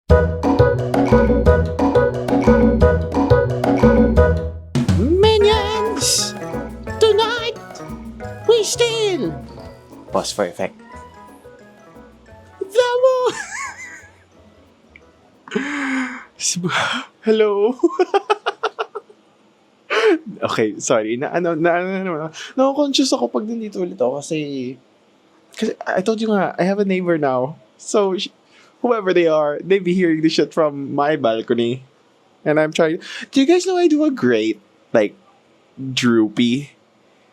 Minions! Tonight, we steal Pause for effect. The Hello? Okay, sorry. Na-conscious ako pag nandito ulit ako kasi I told you nga, I have a neighbor now. So, whoever they are, they be hearing this shit from my balcony. And I'm trying. Do you guys know I do a great, like, droopy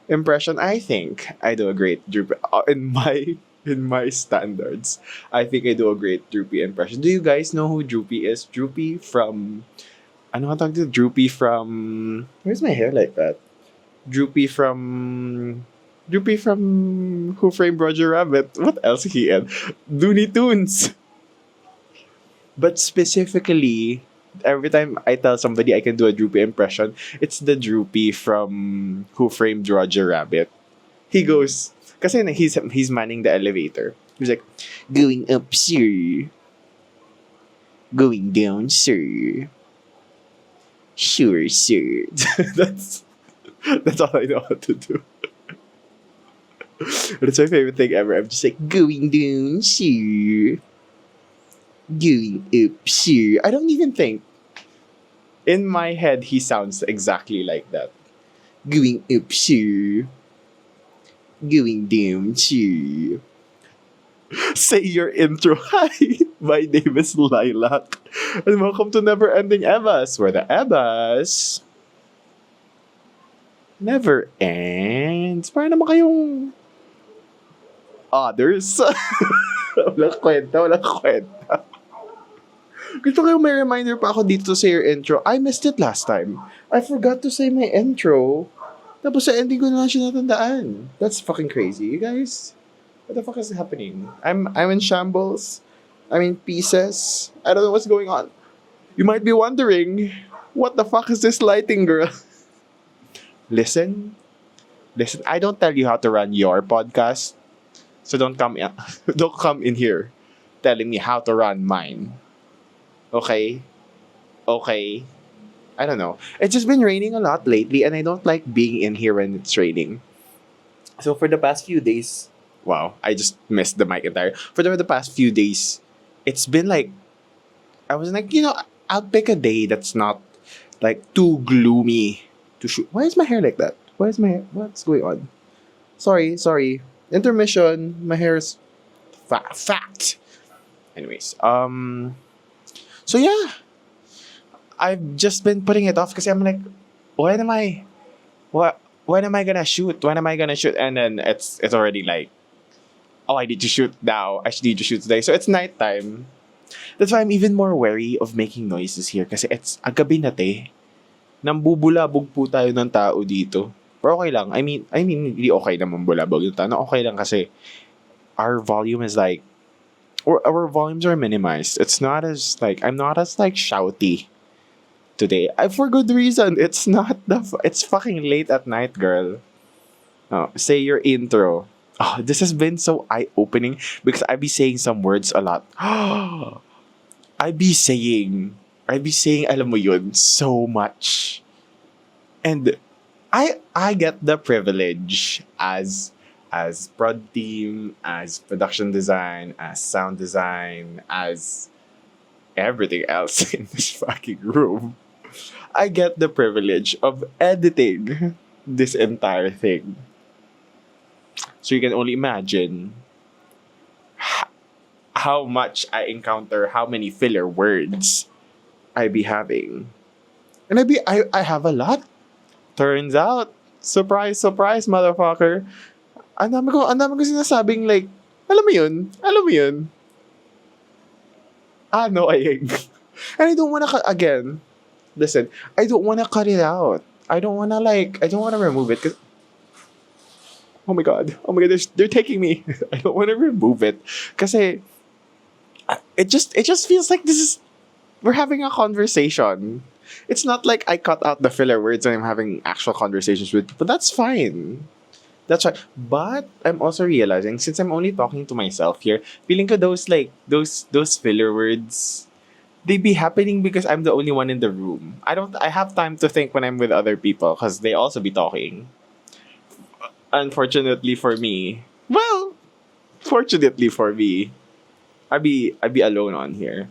impression? I think I do a great droopy. In my standards, I think I do a great droopy impression. Do you guys know who Droopy is? Droopy from... Ano nga tawag dito? Droopy from... Where's my hair like that? Droopy from Who Framed Roger Rabbit. What else is he in? Looney Tunes. But specifically, every time I tell somebody I can do a Droopy impression, it's the Droopy from Who Framed Roger Rabbit. He goes, kasi he's manning the elevator. He's like, going up, sir. Going down, sir. Sure, sir. that's all I know how to do. That's my favorite thing ever. I'm just like, going down, sir. Going up, sir. I don't even think. In my head, he sounds exactly like that. Going up, sir. Going down, sir. Say your intro. Hi, my name is Lilac. And welcome to Neverending Ebas, where the Ebas never ends. Para naman kayong others. Walang kwenta. Gusto ko may reminder pa ako dito sa your intro. I missed it last time. I forgot to say my intro. Tapos sa ending ko na lang siya natandaan. That's fucking crazy, you guys. What the fuck is happening? I'm in shambles. I'm in pieces. I don't know what's going on. You might be wondering, what the fuck is this lighting, girl? Listen. I don't tell you how to run your podcast. So don't come in here telling me how to run mine. Okay? I don't know. It's just been raining a lot lately and I don't like being in here when it's raining. So for the past few days, wow, I just missed the mic entirely. For the past few days, it's been like, I was like, I'll pick a day that's not like too gloomy to shoot. Why is my hair like that? What's going on? Sorry. Intermission. My hair is fat. Anyways, so yeah, I've just been putting it off because I'm like, when am I gonna shoot? And then it's already like, oh, I need to shoot now. I need to shoot today. So it's nighttime. That's why I'm even more wary of making noises here kasi it's agabi na te. Nambubulabog po tayo ng tao dito. Pero okay lang. I mean, hindi okay naman bulabog yung tao. Okay lang kasi our volume is like, or our volumes are minimized. It's not as like, I'm not as like shouty today. For good reason. It's fucking late at night, girl. Oh, say your intro. Oh, this has been so eye-opening because I be saying some words a lot. I be saying, alam mo yun, so much. And I get the privilege as prod team, as production design, as sound design, as everything else in this fucking room. I get the privilege of editing this entire thing. So you can only imagine how much I encounter, how many filler words I be having. And I have a lot. Turns out, surprise, motherfucker. Ang dami ko sinasabing like, alam mo yun. Annoying. And I don't wanna, again, listen, I don't wanna cut it out. I don't wanna remove it. Cause, oh my god, they're taking me. I don't wanna remove it. Kasi, it just feels like we're having a conversation. It's not like I cut out the filler words and I'm having actual conversations with, but that's fine. That's right. But I'm also realizing, since I'm only talking to myself here, feeling ko those filler words, they be happening because I'm the only one in the room. I have time to think when I'm with other people because they also be talking. Unfortunately for me, well, fortunately for me, I be alone on here.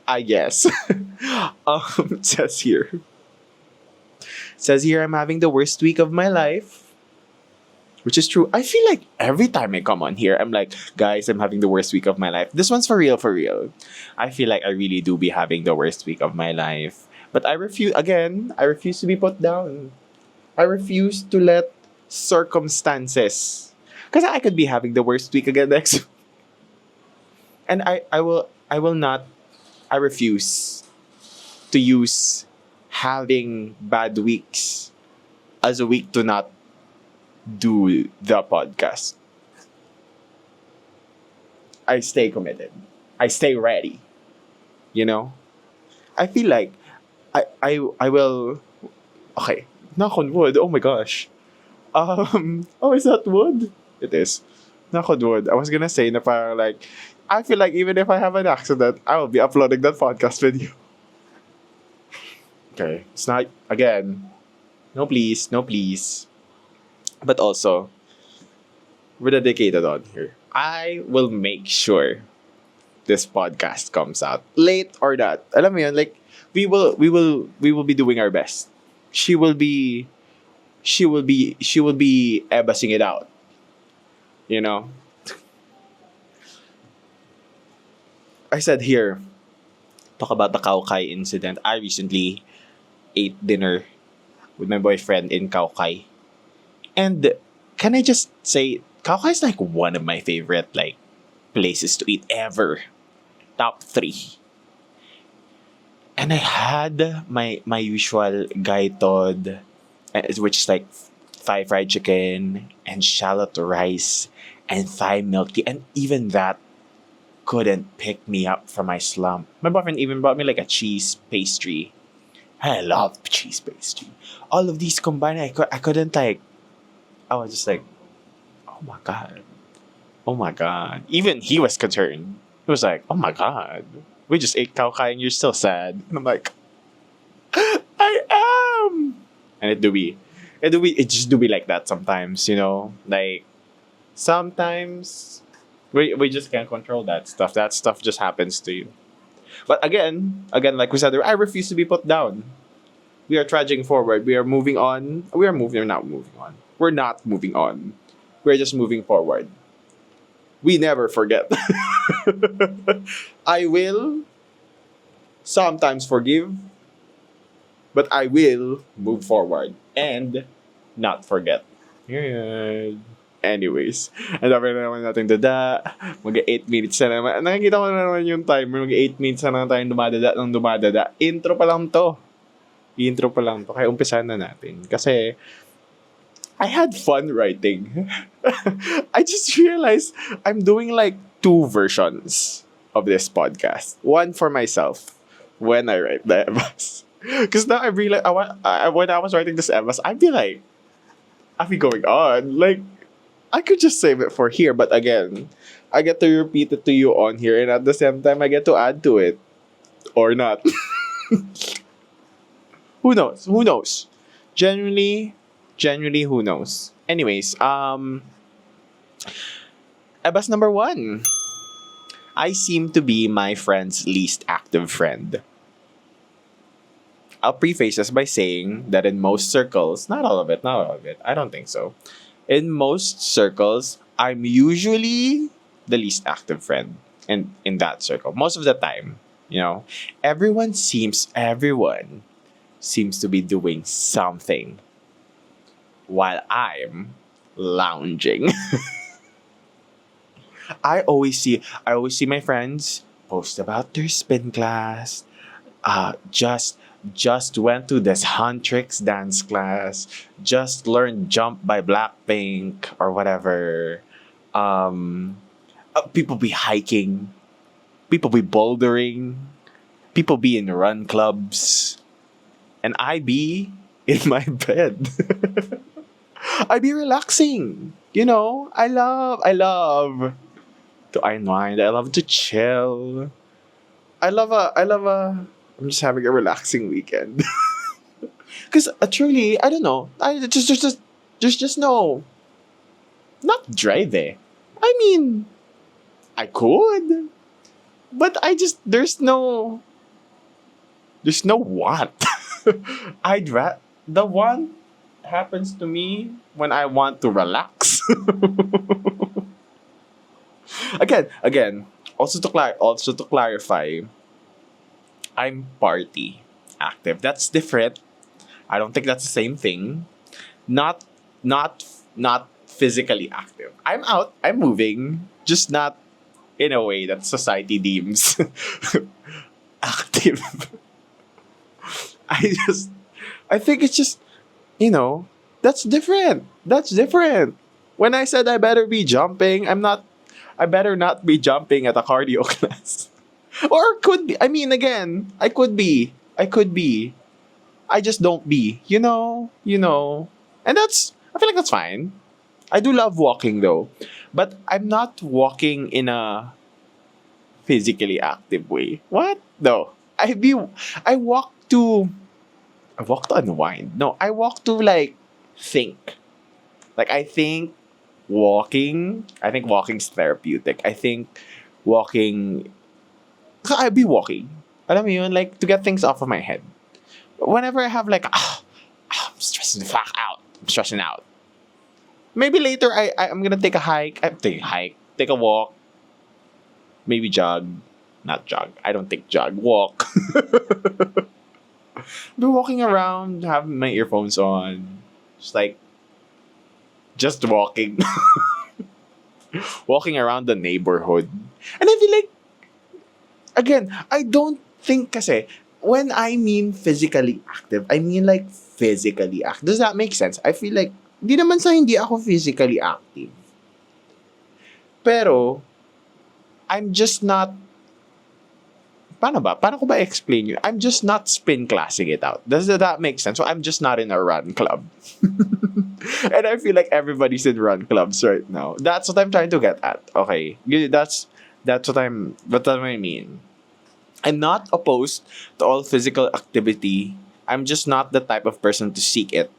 I guess. Says here. Says here I'm having the worst week of my life. Which is true. I feel like every time I come on here, I'm like, guys, I'm having the worst week of my life. This one's for real, for real. I feel like I really do be having the worst week of my life. But I refuse to be put down. I refuse to let circumstances. Because I could be having the worst week again next. And I will not, I refuse to use having bad weeks as a week to not do the podcast. I stay committed. I stay ready. You know? I feel like I will okay. Knock on wood. Oh my gosh. Oh, is that wood? It is. Knock on wood. I was gonna say na parang like I feel like even if I have an accident, I will be uploading that podcast video. Okay. It's not again. No please, no please. But also, we're dedicated on here. I will make sure this podcast comes out late or not. Alam mo yun, like we will be doing our best. She will be she will be ebbasing it out. You know. I said here, talk about the Kaukai incident. I recently ate dinner with my boyfriend in Kaukai. And can I just say, Kaukai is like one of my favorite like places to eat ever. Top three. And I had my usual gaitod, which is like Thai fried chicken and shallot rice and Thai milk tea, and even that couldn't pick me up from my slump. My boyfriend even bought me like a cheese pastry. I love cheese pastry. All of these combined, I couldn't like. I was just like, oh my god, oh my god. Even he was concerned. He was like, oh my god, we just ate cow kai and you're still sad. And I'm like, I am. And it just do be like that sometimes, you know? Like, sometimes we just can't control that stuff. That stuff just happens to you. But again, like we said, I refuse to be put down. We are trudging forward. We are moving on. We're not moving on. We're not moving on. We're just moving forward. We never forget. I will sometimes forgive, but I will move forward and not forget. Yeah. Anyways, ang dami na naman natin dada. Mag-8 minutes na naman. Nakikita ko na naman yung timer. Mag-8 minutes na naman tayong dumadada. Intro pa lang to. Intro pa lang to. Kaya umpisahan na natin. Kasi I had fun writing. I just realized I'm doing like 2 versions of this podcast. One for myself when I write the ebas. Because now I realize when I was writing this ebas, I'd be going on. Like, I could just save it for here, but again, I get to repeat it to you on here, and at the same time, I get to add to it. Or not. Who knows? Who knows? Genuinely, who knows? Anyways, ebas number 1. I seem to be my friend's least active friend. I'll preface this by saying that in most circles, not all of it, I don't think so. In most circles, I'm usually the least active friend in that circle. Most of the time, you know, everyone seems to be doing something while I'm lounging. I always see my friends post about their spin class. Just went to this Huntrix dance class. Just learned Jump by Blackpink or whatever. People be hiking. People be bouldering. People be in run clubs. And I be in my bed. I be relaxing. You know, I love to unwind. I love to chill. I'm just having a relaxing weekend. Because truly, I don't know. There's just no, not drive eh. I mean, I could, but there's no want. The want happens to me when I want to relax. Again. Also to clarify, I'm party active. That's different. I don't think that's the same thing. Not not not physically active. I'm out. I'm moving. Just not in a way that society deems active. I just I think it's just that's different. That's different. When I said I better be jumping, I better not be jumping at a cardio class. Or could be. I mean, again, I could be. I could be. I just don't be. And I feel like that's fine. I do love walking though. But I'm not walking in a physically active way. What? No. I walk to unwind. No, I walk to like think. Like I think walking's therapeutic. I think walking I'd be walking. Alam mo yun, like to get things off of my head. Whenever I have like I'm stressing the fuck out. I'm stressing out. Maybe later I'm gonna take a hike. Take a walk. Maybe jog. Not jog. I don't think jog. Walk. Be walking around, have my earphones on. Just walking. Walking around the neighborhood. And I feel like, again, I don't think kasi, when I mean physically active, I mean like physically active. Does that make sense? I feel like, di naman sa hindi ako physically active. Pero, I'm just not, paano ba? Paano ko ba explain yun? I'm just not spin classing it out. Does that make sense? So I'm just not in a run club. And I feel like everybody's in run clubs right now. That's what I'm trying to get at. Okay. That's what I mean. I'm not opposed to all physical activity. I'm just not the type of person to seek it.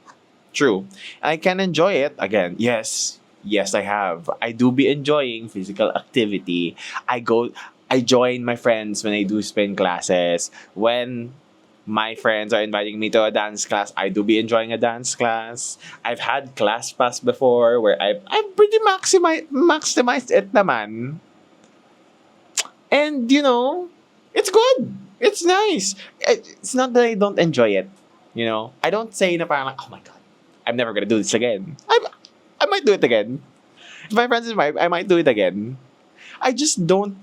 True. I can enjoy it. Again, yes, I have. I do be enjoying physical activity. I join my friends when I do spin classes. When my friends are inviting me to a dance class, I do be enjoying a dance class. I've had class pass before where I've pretty maximized it naman. And it's good. It's nice. It's not that I don't enjoy it. I don't say na parang like, oh my god, I'm never gonna do this again. I might do it again. If my friends invite, I might do it again. I just don't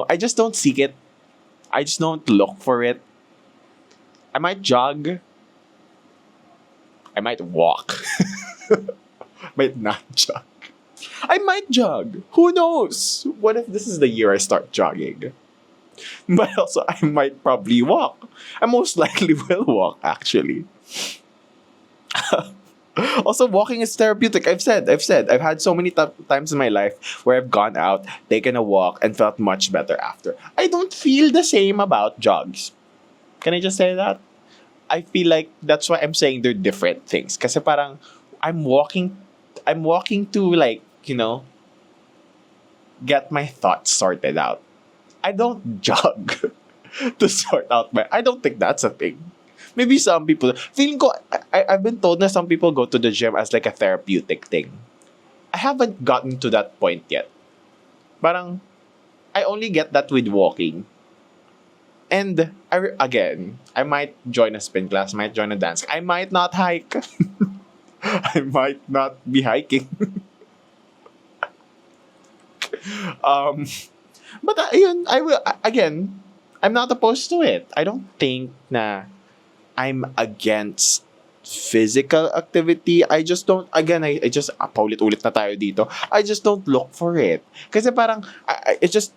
I just don't seek it. I just don't look for it. I might jog. I might walk. Might not jog. I might jog. Who knows? What if this is the year I start jogging? But also, I might probably walk. I most likely will walk, actually. Also, walking is therapeutic. I've said. I've had so many times in my life where I've gone out, taken a walk, and felt much better after. I don't feel the same about jogs. Can I just say that? I feel like that's why I'm saying they're different things. Kasi parang I'm walking to get my thoughts sorted out. I don't jog to sort out I don't think that's a thing. Maybe some people, feeling ko, I've been told that some people go to the gym as like a therapeutic thing. I haven't gotten to that point yet. Parang, I only get that with walking. And I might join a spin class, might join a dance. I might not hike. I might not be hiking. But ayun, I will, again, I'm not opposed to it. I don't think na I'm against physical activity. I just don't, again, I just, paulit-ulit na tayo dito. I just don't look for it. Kasi parang, it's just,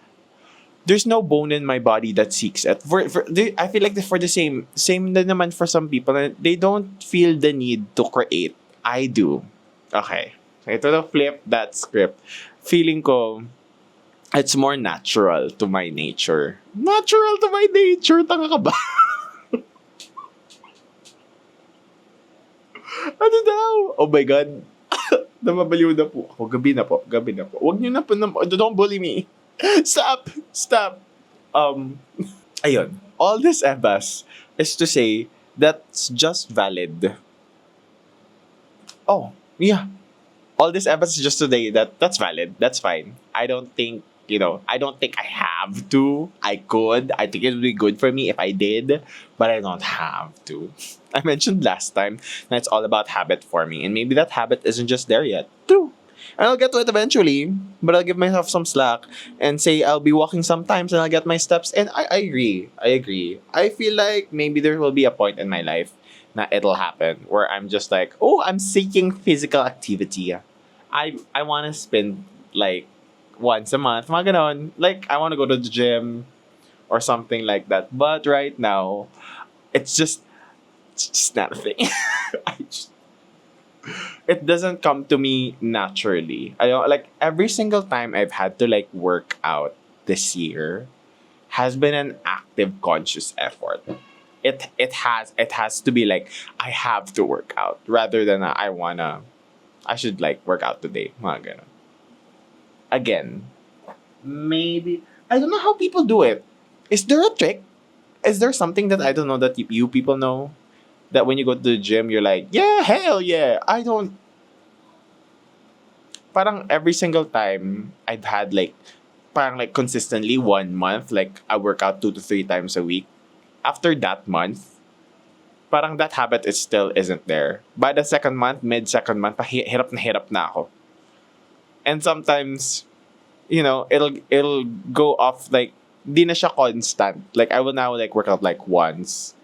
there's no bone in my body that seeks it. I feel like for the same din naman for some people, they don't feel the need to create. I do. Okay. So ito na flip that script. Feeling ko, It's more natural to my nature. Natural to my nature? Tanga ka ba? Ano daw? Oh my God. Namabaliw na po ako. Gabi na po. Gabi na po. Huwag niyo na po. Don't bully me. Stop. Stop. Um, Ayun. All this, Ebas, is to say that's just valid. Oh, yeah. All this evidence is just today that's valid. That's fine. I don't think, I don't think I have to. I could. I think it would be good for me if I did, but I don't have to. I mentioned last time that it's all about habit forming, and maybe that habit isn't just there yet. True. And I'll get to it eventually, but I'll give myself some slack and say I'll be walking sometimes and I'll get my steps. And I agree. I agree. I feel like maybe there will be a point in my life na it'll happen where I'm just like, oh, I'm seeking physical activity. I want to spend like once a month, mga ganon. Like, I want to go to the gym or something like that. But right now, it's just not a thing. I just, it doesn't come to me naturally. I don't like every single time I've had to like work out this year has been an active conscious effort. It has to be like I have to work out rather than I should like work out today. Mga ganon. Again, maybe I don't know how people do it. Is there a trick? Is there something that I don't know that you people know? That when you go to the gym, you're like, yeah, hell yeah. I don't. Parang every single time I've had like, parang like consistently 1 month, like I work out 2 to 3 times a week. After that month, parang that habit is still isn't there. By the second month, mid-second month, hirap na ako. And sometimes, it'll go off like, di na siya constant. Like, I will now like work out like once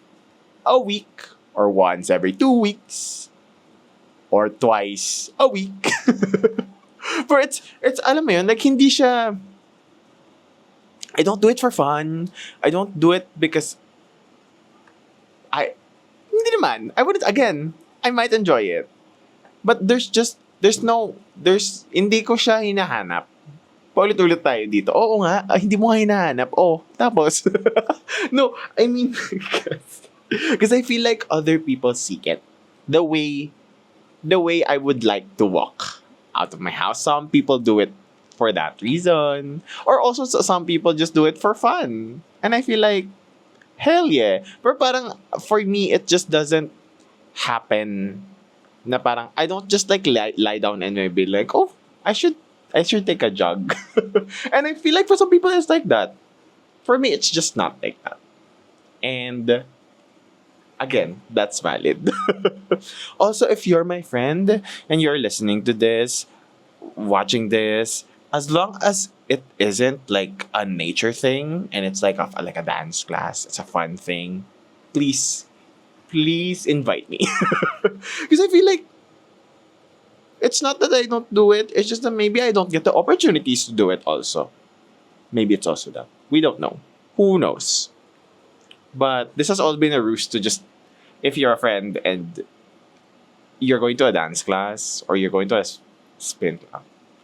a week or once every 2 weeks or twice a week. But it's alam mo yun, like hindi siya, I don't do it for fun. I don't do it because hindi naman. I would, again, I might enjoy it. But hindi ko siya hinahanap. Paulit-ulit tayo dito. Oo nga, hindi mo nga hinahanap. Oh, tapos. No, I mean, because I feel like other people seek it. The way I would like to walk out of my house. Some people do it for that reason. Or also some people just do it for fun. And I feel like, hell yeah. But parang, for me, it just doesn't happen na parang, I don't just like lie down and be like, oh, I should take a jog. And I feel like for some people, it's like that. For me, it's just not like that. And again, that's valid. Also, if you're my friend and you're listening to this, watching this, as long as it isn't like a nature thing and it's like a dance class, it's a fun thing, please invite me. Because I feel like it's not that I don't do it, it's just that maybe I don't get the opportunities to do it also. Maybe it's also that. We don't know. Who knows? But this has all been a ruse to just, if you're a friend and you're going to a dance class or you're going to a spin class.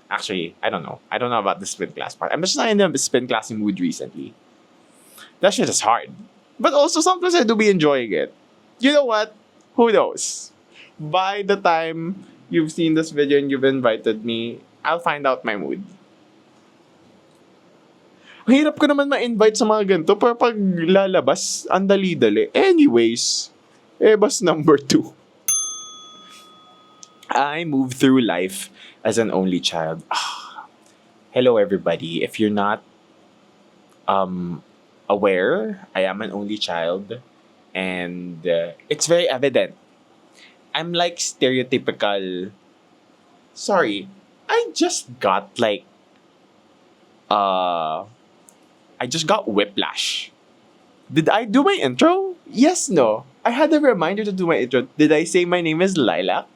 Actually, I don't know. I don't know about the spin class part. I'm just not in the spin class mood recently. That shit is hard. But also sometimes I do be enjoying it. You know what? Who knows? By the time you've seen this video and you've invited me, I'll find out my mood. Hirap ko naman ma-invite sa mga ganito, pero pag lalabas, ang dali-dali. Anyways, ebas number 2. I moved through life as an only child. Hello, everybody. If you're not aware, I am an only child. And it's very evident. I'm like stereotypical. Sorry, I just got like I just got whiplash. Did I do my intro? Yes, no. I had a reminder to do my intro. Did I say my name is Lilac?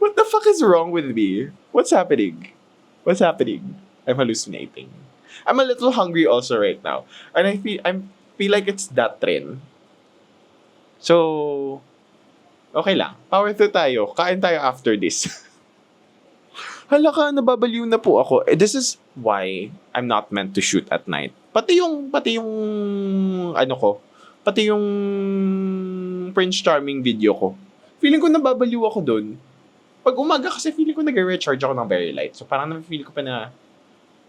What the fuck is wrong with me? What's happening? I'm hallucinating. I'm a little hungry also right now. And I feel like it's that trend. So, okay lang. Power through tayo. Kain tayo after this. Hala ka, nababaliw na po ako. This is why I'm not meant to shoot at night. Pati yung, ano ko, pati yung Prince Charming video ko. Feeling ko nababaliw ako dun. Pag umaga kasi feeling ko nag-recharge ako ng very light. So parang na-feel ko pa na,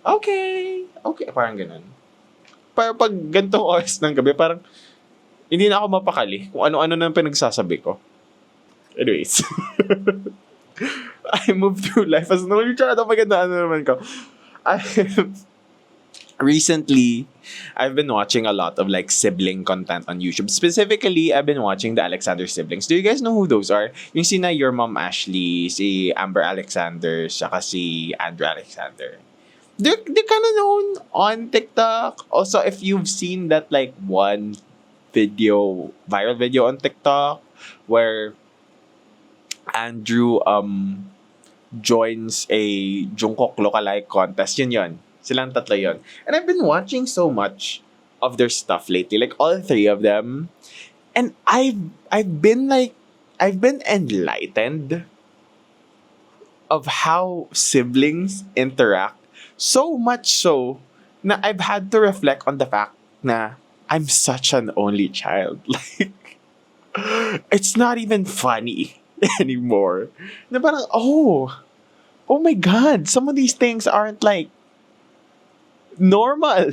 okay, parang ganun. Para pag gantong oras ng gabi, parang hindi na ako mapakali kung ano-ano na pinagsasabi ko. Anyways. I move through life as no child. Maganda naman ko. Recently, I've been watching a lot of like sibling content on YouTube. Specifically, I've been watching the Alexander siblings. Do you guys know who those are? Yung sina Your Mom Ashley, si Amber Alexander, saka si Andrew Alexander. They're kind of known on TikTok. Also, if you've seen that like one viral video on TikTok where Andrew joins a Jungkook lookalike contest. Yun. Silang tatlo yun. And I've been watching so much of their stuff lately. Like all three of them. And I've been enlightened of how siblings interact. So much so na I've had to reflect on the fact na I'm such an only child. Like, it's not even funny anymore. Na parang, oh my God, some of these things aren't like normal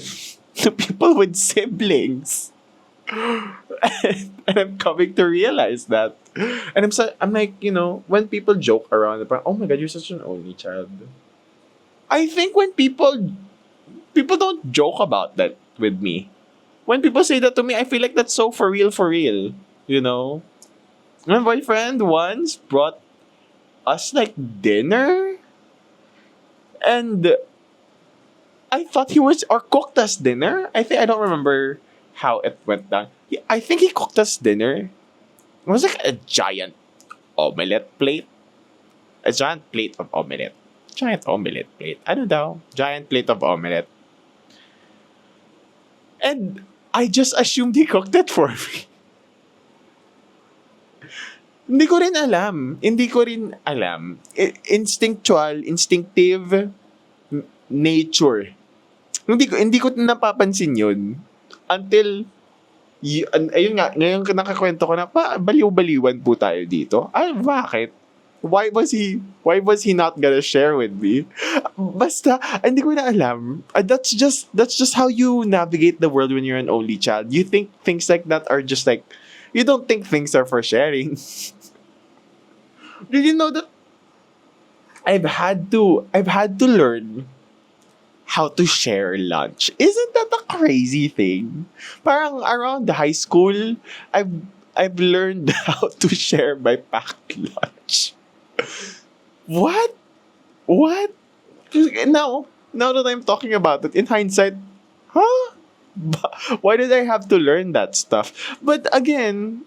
to people with siblings. And I'm coming to realize that. And I'm like, when people joke around, parang, oh my God, you're such an only child. I think when people don't joke about that with me. When people say that to me, I feel like that's so for real. My boyfriend once brought us like dinner, and I thought he was, or cooked us dinner. I don't remember how it went down. I think he cooked us dinner. It was like a giant omelette plate. A giant plate of omelette. Giant omelette plate. I don't know. Giant plate of omelette. And I just assumed he cooked it for me. Hindi ko rin alam. Instinctive nature. Hindi ko napapansin yun until ayun nga, ngayon nakakwento ko na baliw-baliwan po tayo dito. Ay, bakit? Why was he not gonna share with me? Basta, hindi ko na alam. That's just how you navigate the world when you're an only child. You think things like that are just like, you don't think things are for sharing. Did you know that I've had to learn how to share lunch? Isn't that a crazy thing? Parang around high school, I've learned how to share my packed lunch. What? Now that I'm talking about it, in hindsight, huh? Why did I have to learn that stuff? But again,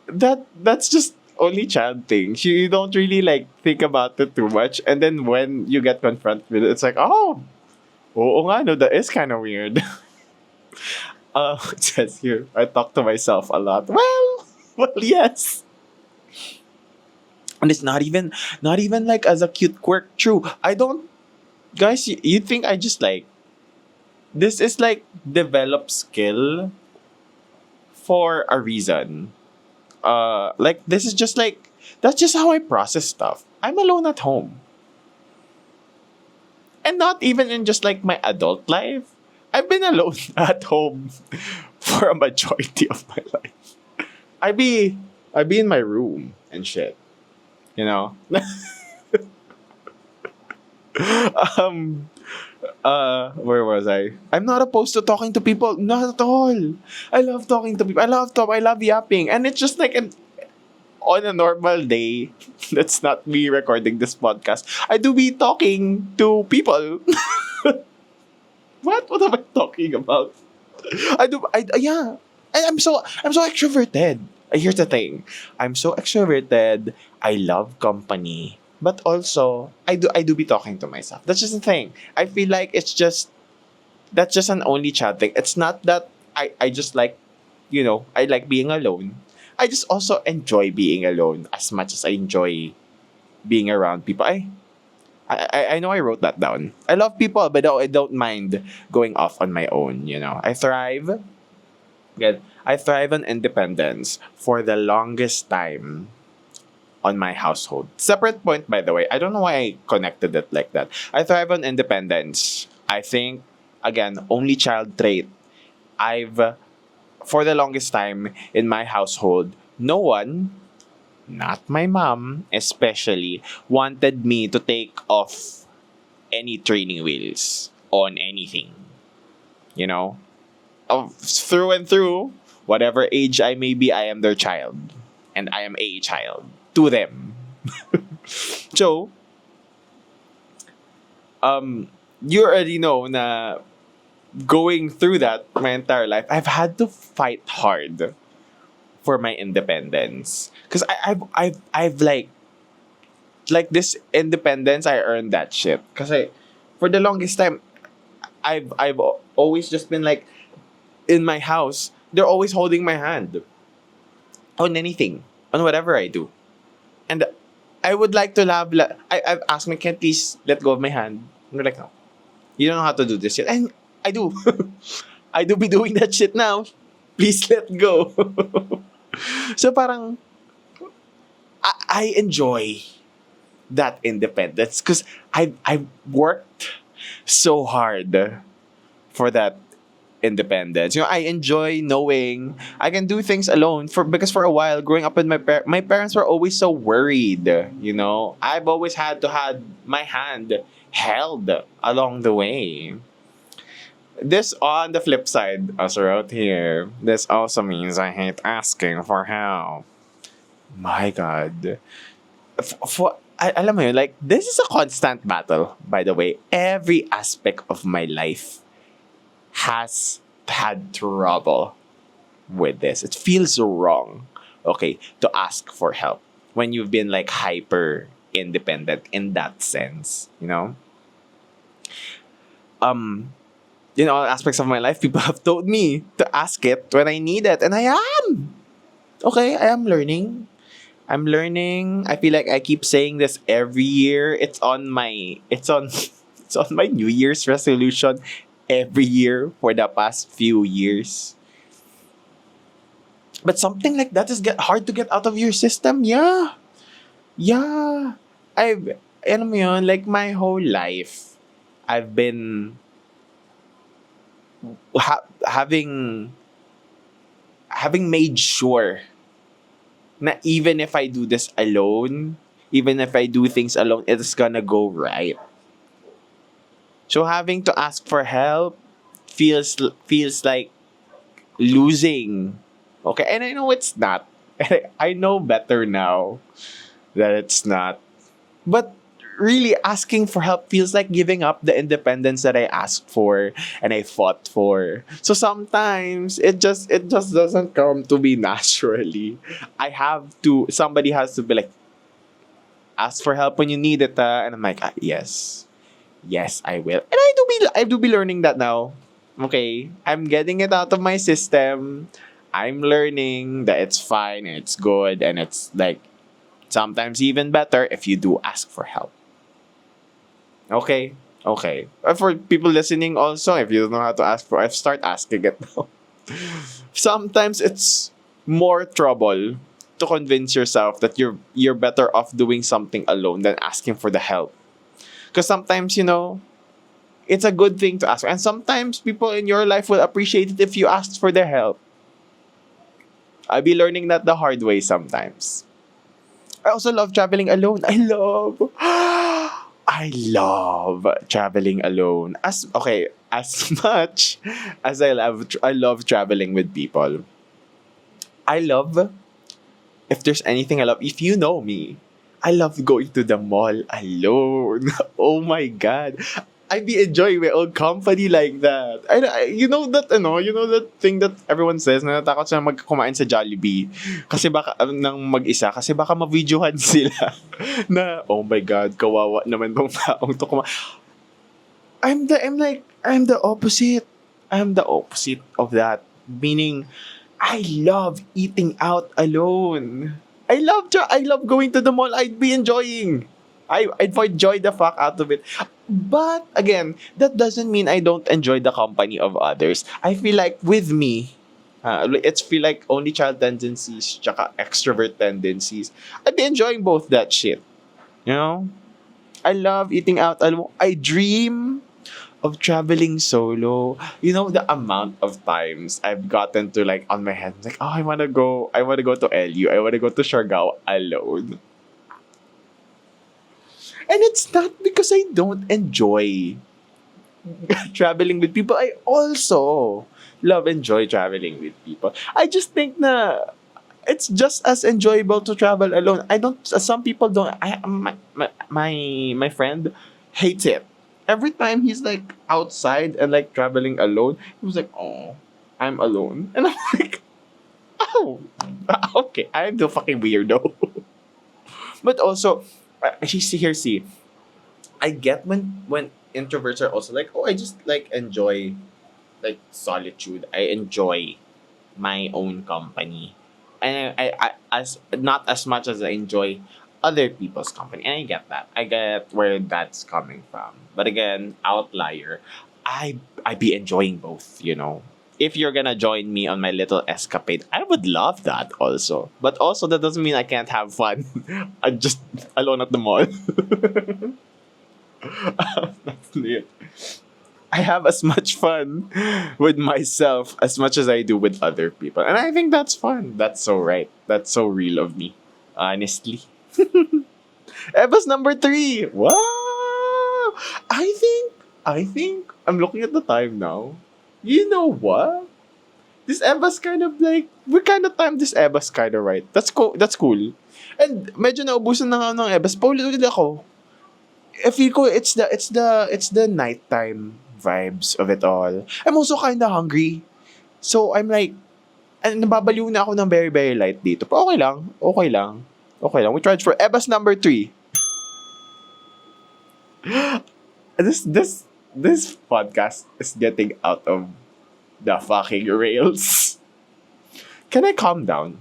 that's just only child things. You don't really like think about it too much, and then when you get confronted with it, it's like, oo nga, no, that is kind of weird. It says here, I talk to myself a lot. Well, yes. And it's not even like as a cute quirk. True. I don't, guys, you think I just like, this is like developed skill for a reason. Like this is just like, that's just how I process stuff. I'm alone at home. And not even in just like my adult life. I've been alone at home for a majority of my life. I'd be in my room and shit. Where was I? I'm not opposed to talking to people. Not at all. I love talking to people. I love yapping. And it's just like on a normal day, that's not me recording this podcast, I do be talking to people. What am I talking about? I'm so extroverted. Here's the thing. I'm so extroverted. I love company. But also, I do be talking to myself. That's just the thing. I feel like that's just an only child thing. It's not that I just like, I like being alone. I just also enjoy being alone as much as I enjoy, being around people. I know I wrote that down. I love people, but I don't mind going off on my own, you know. I thrive on independence for the longest time on my household. Separate point, by the way. I don't know why I connected it like that. I thrive on independence. I think, again, only child trait. I've, for the longest time in my household, no one, not my mom especially, wanted me to take off any training wheels on anything. You know? Through and through, whatever age I may be, I am their child. And I am a child to them. So, you already know na going through that my entire life, I've had to fight hard for my independence. Because I've like this independence, I earned that shit. Because for the longest time, I've always just been like, in my house, they're always holding my hand on anything, on whatever I do. And I would like to have, I've asked me, can you please let go of my hand? And they're like, no, you don't know how to do this yet. And I do. I do be doing that shit now. Please let go. So parang, I enjoy that independence because I worked so hard for that independence. You know, I enjoy knowing I can do things alone because for a while growing up with my parents were always so worried, you know. I've always had to have my hand held along the way. This on the flip side, as we're out here, this also means I hate asking for help. My God. Alam mo yun, like, this is a constant battle, by the way. Every aspect of my life has had trouble with this. It feels wrong, okay, to ask for help when you've been like hyper independent in that sense, you know? In all aspects of my life, people have told me to ask it when I need it, and I am. Okay, I am learning. I'm learning. I feel like I keep saying this every year. It's on it's on my New Year's resolution every year for the past few years. But something like that is hard to get out of your system. Yeah. Yeah. Alam mo yun, like my whole life, I've been having made sure na even if I do this alone, even if I do things alone, it's gonna go right. So having to ask for help feels like losing. Okay, and I know it's not. I know better now that it's not. But really asking for help feels like giving up the independence that I asked for and I fought for. So sometimes it just doesn't come to me naturally. Somebody has to be like, ask for help when you need it, and I'm like, yes. Yes, I will. And I do be learning that now. Okay, I'm getting it out of my system. I'm learning that it's fine, and it's good, and it's like sometimes even better if you do ask for help. Okay, okay. For people listening also, if you don't know how to ask for, start asking it now. Sometimes it's more trouble to convince yourself that you're better off doing something alone than asking for the help. Because sometimes, you know, it's a good thing to ask. And sometimes people in your life will appreciate it if you ask for their help. I'll be learning that the hard way sometimes. I also love traveling alone. I love traveling alone. As much as I love traveling with people. I love, if there's anything I love, if you know me, I love going to the mall alone. Oh my God. I be enjoying my own company like that. You know that thing that everyone says na natakot sila magkumain sa Jollibee kasi baka nang mag-isa kasi baka ma-videohan sila na oh my God, kawawa naman tong taong to I'm the opposite. I'm the opposite of that. Meaning I love eating out alone. I love going to the mall. I'd be enjoying. I enjoy the fuck out of it. But again, that doesn't mean I don't enjoy the company of others. I feel like with me, it's feel like only child tendencies, tsaka extrovert tendencies. I'd be enjoying both that shit. You know? I love eating out alone. I dream of traveling solo. You know the amount of times I've gotten to like on my head, like, oh, I wanna go to LU, I wanna go to Siargao alone. And it's not because I don't enjoy traveling with people. I also love enjoy traveling with people. I just think na it's just as enjoyable to travel alone. I don't. Some people don't. My friend hates it. Every time he's like outside and like traveling alone, he was like, "Oh, I'm alone," and I'm like, "Oh, okay, I'm the fucking weirdo." But also, see, I get when introverts are also like, "Oh, I just like enjoy like solitude. I enjoy my own company." And I as not as much as I enjoy other people's company. And I get that. I get where that's coming from. But again, outlier. I be enjoying both, you know. If you're gonna join me on my little escapade, I would love that also. But also that doesn't mean I can't have fun. I'm just alone at the mall. That's it. I have as much fun with myself as much as I do with other people. And I think that's fun. That's so right. That's so real of me. Honestly. Eva's number 3. Wow. I think I'm looking at the time now. You know what? This Eva's kind of like we kind of timed this Eva's kind of right. That's cool. That's cool. And medyo naubusan na nga ng Eva's. Paulit-ulit ako. I feel ko it's the nighttime vibes of it all. I'm also kinda hungry. So I'm like, nababaliw na ako ng very, very light dito. Pero okay lang. Okay lang. Okay lang. We tried for Eba's number 3. This podcast is getting out of the fucking rails. Can I calm down?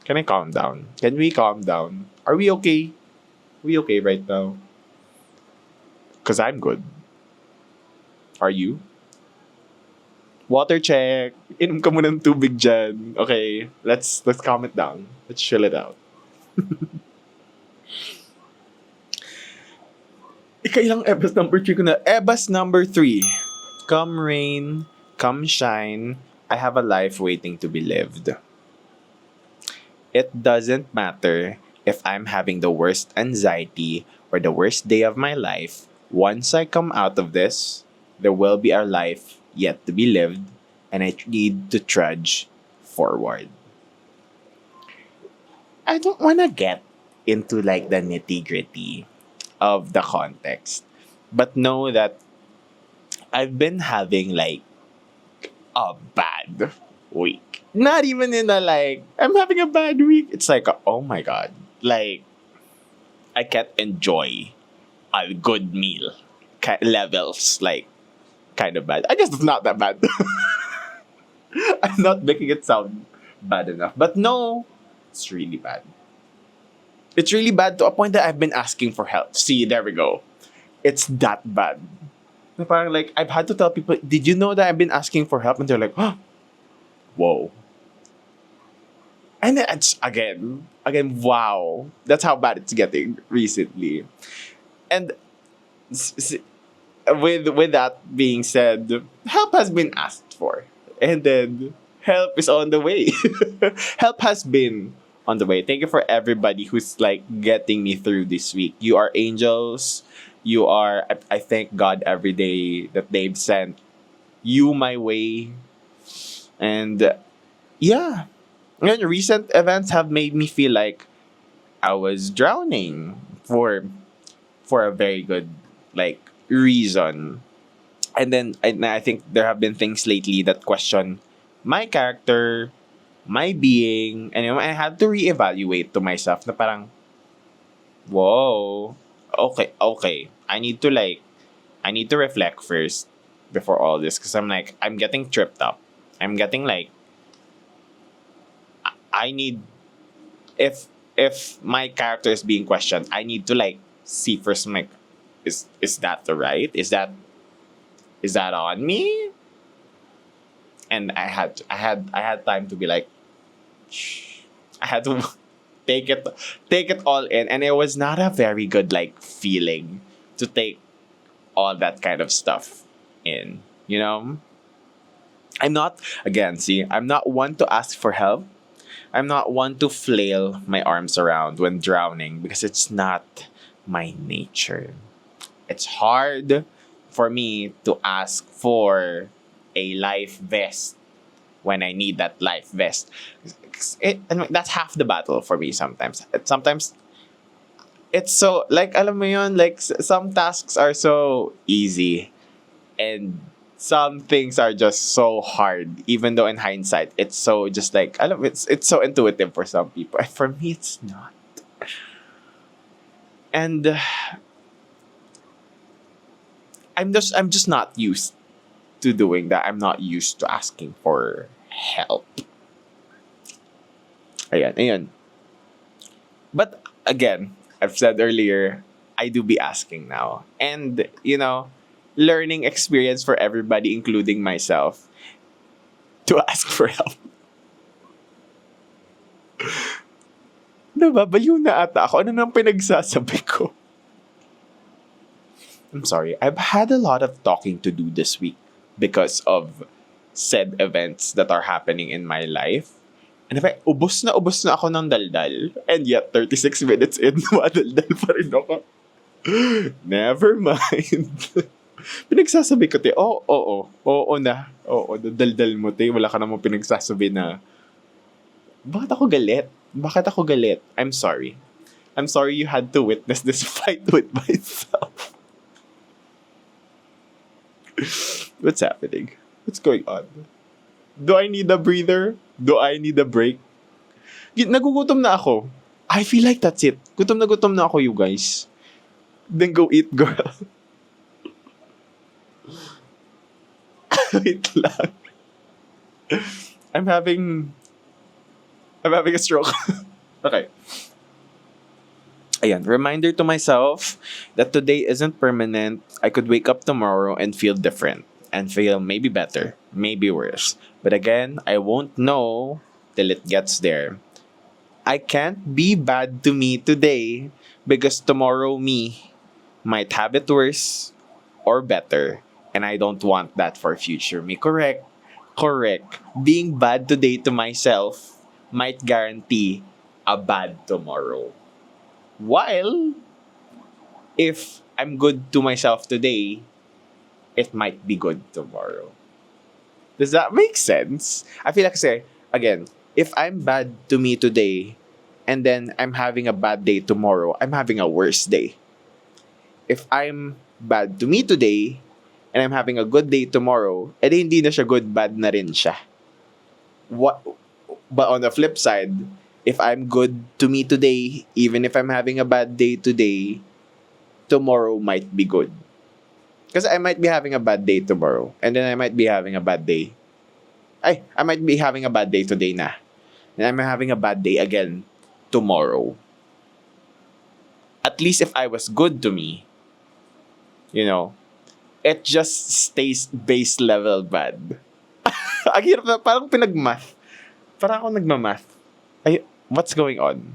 Can I calm down? Can we calm down? Are we okay? We okay right now? Because I'm good. Are you? Water check. Inom ka muna ng tubig dyan. Okay, let's calm it down. Let's chill it out. Ikailang Ebas number 3 ko na. Ebas number 3. Come rain, come shine, I have a life waiting to be lived. It doesn't matter if I'm having the worst anxiety or the worst day of my life. Once I come out of this, there will be a life yet to be lived, and I need to trudge forward. I don't want to get into like the nitty gritty of the context, but know that I've been having like a bad week. Not even in a like, I'm having a bad week. It's like, oh my God. Like, I can't enjoy a good meal. Levels, like, kind of bad. I guess it's not that bad. I'm not making it sound bad enough. But no, it's really bad. It's really bad to a point that I've been asking for help. See, there we go. It's that bad. Na parang like, I've had to tell people, did you know that I've been asking for help? And they're like, oh, whoa. And it's again, wow. That's how bad it's getting recently. And with that being said, help has been asked for. And then help is on the way. Help has been on the way. Thank you for everybody who's like getting me through this week. You are angels. You are, I thank God every day that they've sent you my way. And yeah, and recent events have made me feel like I was drowning for a very good like reason. And then I think there have been things lately that question my character, my being, and you know, I had to reevaluate to myself na parang, whoa, okay. I need to reflect first before all this because I'm getting tripped up. I'm getting like, I need, if my character is being questioned, I need to like see first, I'm like, is that the right? Is that on me? And I had time to be like, shh. I had to take it take it all in, and it was not a very good like feeling to take all that kind of stuff in. I'm not, again, see, I'm not one to ask for help. I'm not one to flail my arms around when drowning because it's not my nature. It's hard for me to ask for a life vest when I need that life vest. That's half the battle for me sometimes. Sometimes it's so, like, alam mo yun, like, some tasks are so easy and some things are just so hard, even though in hindsight it's so just like, I don't know, it's so intuitive for some people, and for me it's not. And I'm just not used to doing that. I'm not used to asking for help. Ayan. But again, I've said earlier, I do be asking now. And, learning experience for everybody, including myself, to ask for help. Nababaliw na ata ako. Ano nang pinagsasabi ko? I'm sorry. I've had a lot of talking to do this week because of said events that are happening in my life. And if ubos na ako ng daldal, and yet 36 minutes in, madaldal pa rin ako. Never mind. Pinagsasabi ko, oo na. Oo, daldal mo, wala ka namang pinagsasabi na, bakit ako galit? I'm sorry. I'm sorry you had to witness this fight with myself. What's happening? What's going on? Do I need a breather? Do I need a break? Nagugutom na ako. I feel like that's it. Gutom na ako, you guys. Then go eat, girl. Wait lang. I'm having a stroke. Okay. Ayan, reminder to myself that today isn't permanent. I could wake up tomorrow and feel different. And feel maybe better, maybe worse. But again, I won't know till it gets there. I can't be bad to me today because tomorrow me might have it worse or better. And I don't want that for future me. Correct. Being bad today to myself might guarantee a bad tomorrow. While, if I'm good to myself today, it might be good tomorrow. Does that make sense? I feel like, again, if I'm bad to me today, and then I'm having a bad day tomorrow, I'm having a worse day. If I'm bad to me today, and I'm having a good day tomorrow, edi hindi na siya good, bad na rin siya. But on the flip side, if I'm good to me today, even if I'm having a bad day today, tomorrow might be good. Because I might be having a bad day tomorrow, and then I might be having a bad day. I might be having a bad day today na. And I'm having a bad day again tomorrow. At least if I was good to me, it just stays base level bad. Ang hirap na, parang pinag-math. Parang ako nagmamath. What's going on?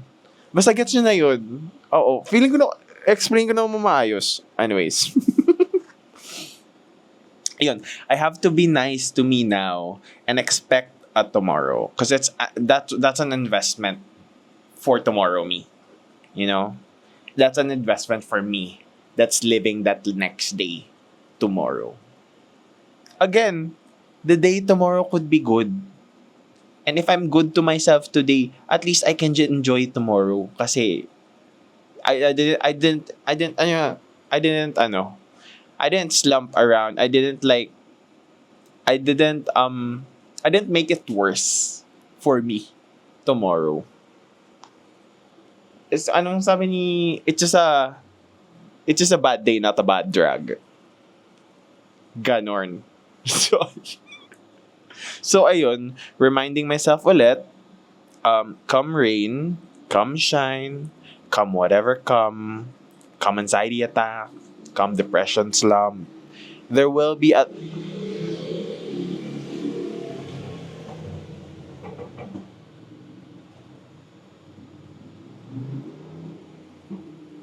Basta gets nyo na yun. Oo. Feeling ko na, explain ko na maayos. Anyways. Ayun, I have to be nice to me now and expect a tomorrow. Because that's an investment for tomorrow me. That's an investment for me that's living that next day tomorrow. Again, the day tomorrow could be good. And if I'm good to myself today, at least I can enjoy tomorrow. Kasi I didn't slump around. I didn't make it worse for me tomorrow. Anong sabi ni, it's just a bad day, not a bad drag. Ganon. So ayun, reminding myself ulit, come rain, come shine, come whatever come come anxiety attack, come depression slump. There will be a...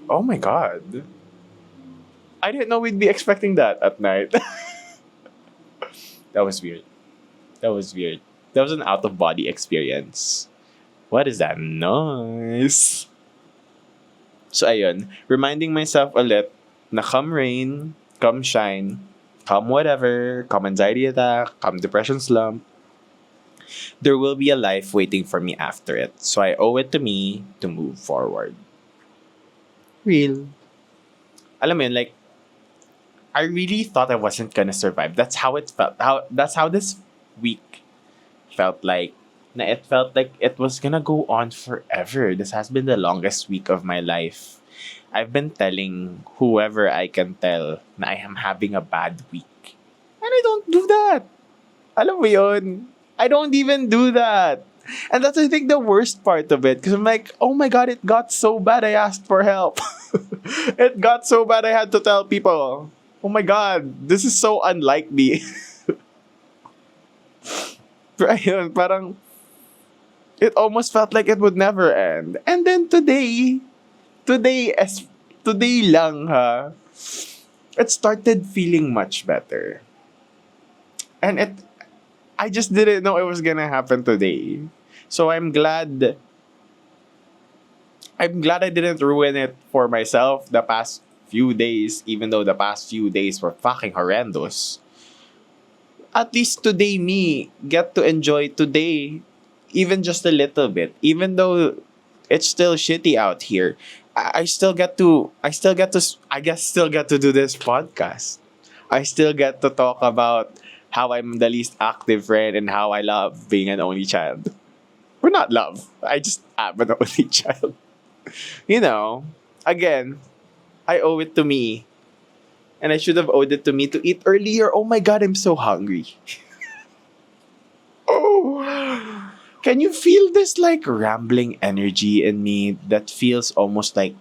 Oh my God. I didn't know we'd be expecting that at night. That was weird. That was weird. That was an out-of-body experience. What is that noise? So ayun, reminding myself ulit na come rain, come shine, come whatever, come anxiety attack, come depression slump, there will be a life waiting for me after it. So I owe it to me to move forward. Real. Alam mo yun, like, I really thought I wasn't gonna survive. That's how it felt. That's how this week felt like. Na it felt like it was gonna go on forever. This has been the longest week of my life. I've been telling whoever I can tell na I am having a bad week. And I don't do that. Alam mo yun? I don't even do that. And that's, I think, the worst part of it. Because I'm like, oh my God, it got so bad I asked for help. It got so bad I had to tell people, oh my God, this is so unlike me. Pero ayun, parang, it almost felt like it would never end. And then today lang ha, it started feeling much better. And I just didn't know it was gonna happen today. So I'm glad I didn't ruin it for myself the past few days, even though the past few days were fucking horrendous. At least today me get to enjoy today even just a little bit. Even though it's still shitty out here, I still get to do this podcast. I still get to talk about how I'm the least active friend and how I love being an only child. Or not love. I just am an only child. You know, again, I owe it to me. And I should have owed it to me to eat earlier. Oh my God, I'm so hungry. Oh, can you feel this like rambling energy in me that feels almost like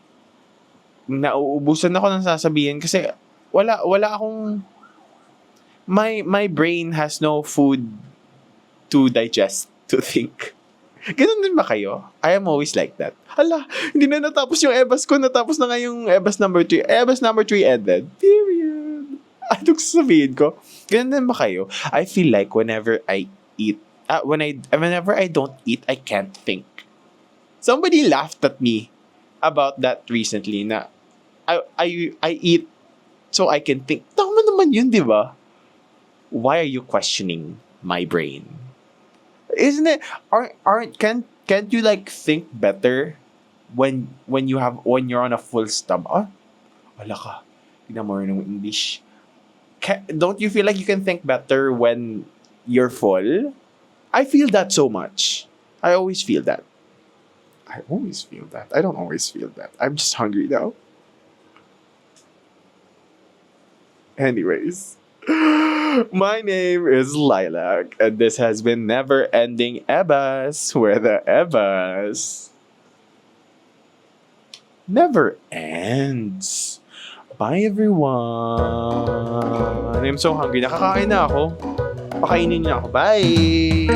nauubusan ako ng sasabihin kasi wala akong my brain has no food to digest, to think. Ganun din ba kayo? I am always like that. Hala, hindi na natapos yung ebas ko. Natapos na nga yung ebas number 3. Ebas number 3 ended. Period. Anong sasabihin ko? Ganun din ba kayo? I feel like whenever I eat, whenever I don't eat, I can't think. Somebody laughed at me about that recently na I eat so I can think. Tama naman yun, di ba? Why are you questioning my brain? Isn't it? Can't you like think better when you're on a full stomach? Wala ka. Tignan mo rin ng English. Don't you feel like you can think better when you're full? I feel that so much. I always feel that. I always feel that. I don't always feel that. I'm just hungry now. Anyways. My name is Lilac, and this has been Never Ending Ebas, where the Ebas never ends. Bye, everyone. I'm so hungry. Nakakain na ako. Pakainin niyo ako. Bye!